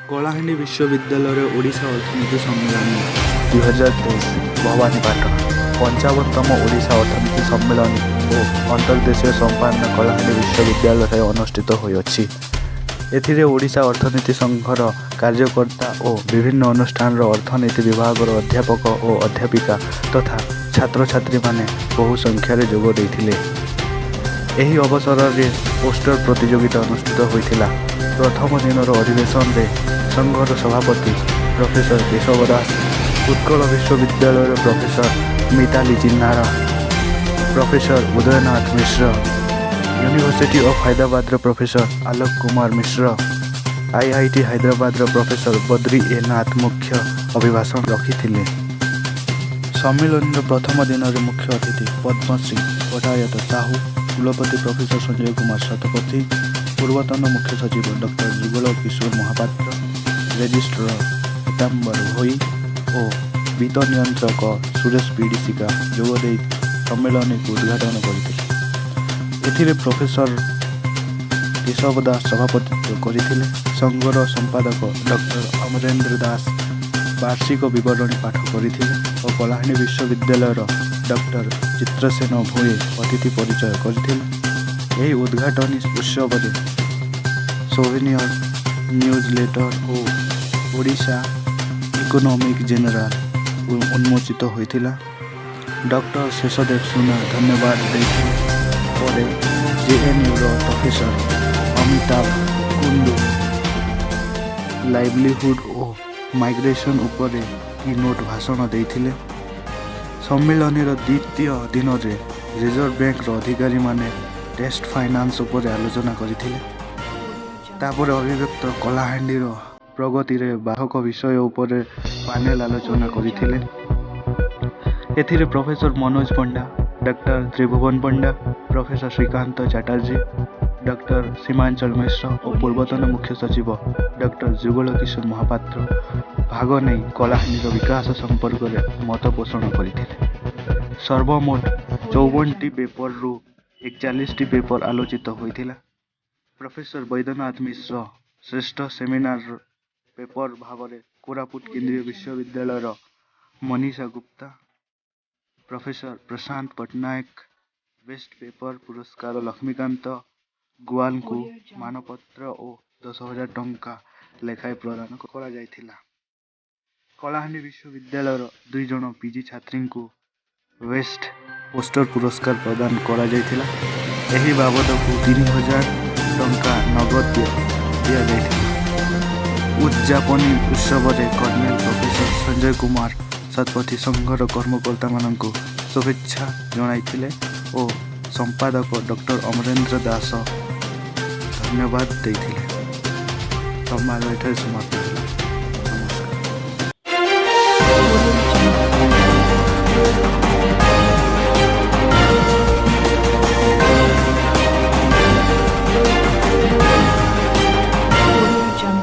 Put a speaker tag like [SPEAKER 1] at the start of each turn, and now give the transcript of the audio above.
[SPEAKER 1] କଳାହାଣ୍ଡି ବିଶ୍ୱବିଦ୍ୟାଳୟରେ ଓଡ଼ିଶା ଅର୍ଥନୀତି ସମ୍ମିଳନୀ
[SPEAKER 2] 2023 ଭବାନୀପାଟଣା 55ତମ ଓଡ଼ିଶା ଅର୍ଥନୀତି ସମ୍ମିଳନୀ ଓ ଅନ୍ତର୍ଦେଶୀୟ ସମ୍ପାଦନ କଳାହାଣ୍ଡି ବିଶ୍ୱବିଦ୍ୟାଳୟରେ ଅନୁଷ୍ଠିତ ହୋଇଅଛି। ଏଥିରେ ଓଡ଼ିଶା ଅର୍ଥନୀତି ସଂଘର କାର୍ଯ୍ୟକର୍ତ୍ତା ଓ ବିଭିନ୍ନ ଅନୁଷ୍ଠାନର ଅର୍ଥନୀତି ବିଭାଗର ଅଧ୍ୟାପକ ଓ ଅଧ୍ୟାପିକା ତଥା ଛାତ୍ରଛାତ୍ରୀମାନେ ବହୁ ସଂଖ୍ୟାରେ ଯୋଗ ଦେଇଥିଲେ। ଏହି ଅବସରରେ ପୋଷ୍ଟର ପ୍ରତିଯୋଗିତା ଅନୁଷ୍ଠିତ ହୋଇଥିଲା। ପ୍ରଥମ ଦିନର ଅଧିବେଶନରେ ସଂଘର ସଭାପତି ପ୍ରଫେସର କେଶବ ଦାସ, ଉତ୍କଳ ବିଶ୍ୱବିଦ୍ୟାଳୟର professor Mitali Chinnar, professor Udayanath Mishra, university of ହାଇଦ୍ରାବାଦର ପ୍ରଫେସର ଆଲୋକ କୁମାର ମିଶ୍ର, IIT ହାଇଦ୍ରାବାଦର ପ୍ରଫେସର ବଦ୍ରି ଏ ନାଥ ମୁଖ୍ୟ ଅଭିଭାଷଣ ରଖିଥିଲେ। ସମ୍ମିଳନୀର ପ୍ରଥମ ଦିନରେ ମୁଖ୍ୟ ଅତିଥି ପଦ୍ମଶ୍ରୀ ପଟାୟତ ସାହୁ, କୁଳପତି ପ୍ରଫେସର ସଞ୍ଜୟ କୁମାର ଶତପଥୀ, ପୂର୍ବତନ ମୁଖ୍ୟ ସଚିବ ଡକ୍ଟର ଯୁଗଳ କିଶୋର ମହାପାତ୍ର, ରେଜିଷ୍ଟ୍ରାର ପୀତାମ୍ବର ଭୋଇ ଓ ବିତ୍ତ ନିୟନ୍ତ୍ରକ ସୁରେଶ ପିଡ଼ିସିକା ଯୋଗଦେଇ ସମ୍ମିଳନୀକୁ ଉଦ୍ଘାଟନ କରିଥିଲେ। ଏଥିରେ ପ୍ରଫେସର କେଶବ ଦାସ ସଭାପତିତ୍ୱ କରିଥିଲେ। ସଂଘର ସମ୍ପାଦକ ଡକ୍ଟର ଅମରେନ୍ଦ୍ର ଦାସ ବାର୍ଷିକ ବିବରଣୀ ପାଠ କରିଥିଲେ ଓ କଳାହାଣ୍ଡି ବିଶ୍ୱବିଦ୍ୟାଳୟର ଡକ୍ଟର ଚିତ୍ରସେନ ଭୋଇ ଅତିଥି ପରିଚୟ କରିଥିଲେ। ଏହି ଉଦ୍ଘାଟନୀ ଉତ୍ସବରେ ସୋଭେନିୟର, ନ୍ୟୁଜ୍ ଲେଟର ଓ ଓଡ଼ିଶା ଇକୋନୋମିକ୍ ଜେନେରାଲ ଉନ୍ମୋଚିତ ହୋଇଥିଲା। ଡକ୍ଟର ଶେଷଦେବ ସୁନା ଧନ୍ୟବାଦ ଦେଇଥିଲେ। ପରେ JNUର ପ୍ରଫେସର ଅମିତାଭ କୁଣ୍ଡୁ ଲାଇଭଲିହୁଡ୍ ଓ ମାଇଗ୍ରେସନ ଉପରେ କିନୋଟ୍ ଭାଷଣ ଦେଇଥିଲେ। ସମ୍ମିଳନୀର ଦ୍ୱିତୀୟ ଦିନରେ ରିଜର୍ଭ ବ୍ୟାଙ୍କର ଅଧିକାରୀମାନେ ଟେଷ୍ଟ ଫାଇନାନ୍ସ ଉପରେ ଆଲୋଚନା କରିଥିଲେ। ତାପରେ ଅଭିବ୍ୟକ୍ତ କଳାହାଣ୍ଡିର ପ୍ରଗତିରେ ବାଧକ ବିଷୟ ଉପରେ ପ୍ୟାନେଲ ଆଲୋଚନା କରିଥିଲେ। ଏଥିରେ professor Manoj Panda, doctor Tribhuvan Panda, professor Srikant Chatterjee, doctor Seemanchal Mishra ଓ ପୂର୍ବତନ ମୁଖ୍ୟ ସଚିବ ଡକ୍ଟର ଯୁଗଳ କିଶୋର ମହାପାତ୍ର ଭାଗ ନେଇ କଳାହାଣ୍ଡିର ବିକାଶ ସମ୍ପର୍କରେ ମତ ପୋଷଣ କରିଥିଲେ। ସର୍ବମୋଟ 54ଟି ପେପରରୁ 41ଟି ପେପର ଆଲୋଚିତ ହୋଇଥିଲା। ପ୍ରଫେସର ବୈଦ୍ୟନାଥ ମିଶ୍ର ଶ୍ରେଷ୍ଠ ସେମିନାର ପେପର ଭାବରେ କୋରାପୁଟ କେନ୍ଦ୍ରୀୟ ବିଶ୍ୱବିଦ୍ୟାଳୟର Manisha Gupta, professor Prashant Pattnaik best paper ପୁରସ୍କାର ଲକ୍ଷ୍ମୀକାନ୍ତ ଗୁଆଲଙ୍କୁ ମାନପତ୍ର ଓ 10,000 ଟଙ୍କା ଲେଖାଏଁ ପ୍ରଦାନ କରାଯାଇଥିଲା। କଳାହାଣ୍ଡି ବିଶ୍ୱବିଦ୍ୟାଳୟର 2 ଜଣ PG ଛାତ୍ରୀଙ୍କୁ ବେଷ୍ଟ ପୋଷ୍ଟର ପୁରସ୍କାର ପ୍ରଦାନ କରାଯାଇଥିଲା। ଏହି ବାବଦକୁ 3,000 ଟଙ୍କା ନଗଦ ଦିଆଯାଇଥିଲା। ଉଦ୍ଯାପନୀ ଉତ୍ସବରେ କର୍ଣ୍ଣେଲ ପ୍ରଫେସର ସଞ୍ଜୟ କୁମାର ଶତପଥୀ ସଂଘର କର୍ମକର୍ତ୍ତାମାନଙ୍କୁ ଶୁଭେଚ୍ଛା ଜଣାଇଥିଲେ ଓ ସମ୍ପାଦକ ଡକ୍ଟର ଅମରେନ୍ଦ୍ର ଦାସ ଧନ୍ୟବାଦ ଦେଇଥିଲେ। ସମ୍ବାଦ ଏଠାରେ ସମାପ୍ତ ହେଲା।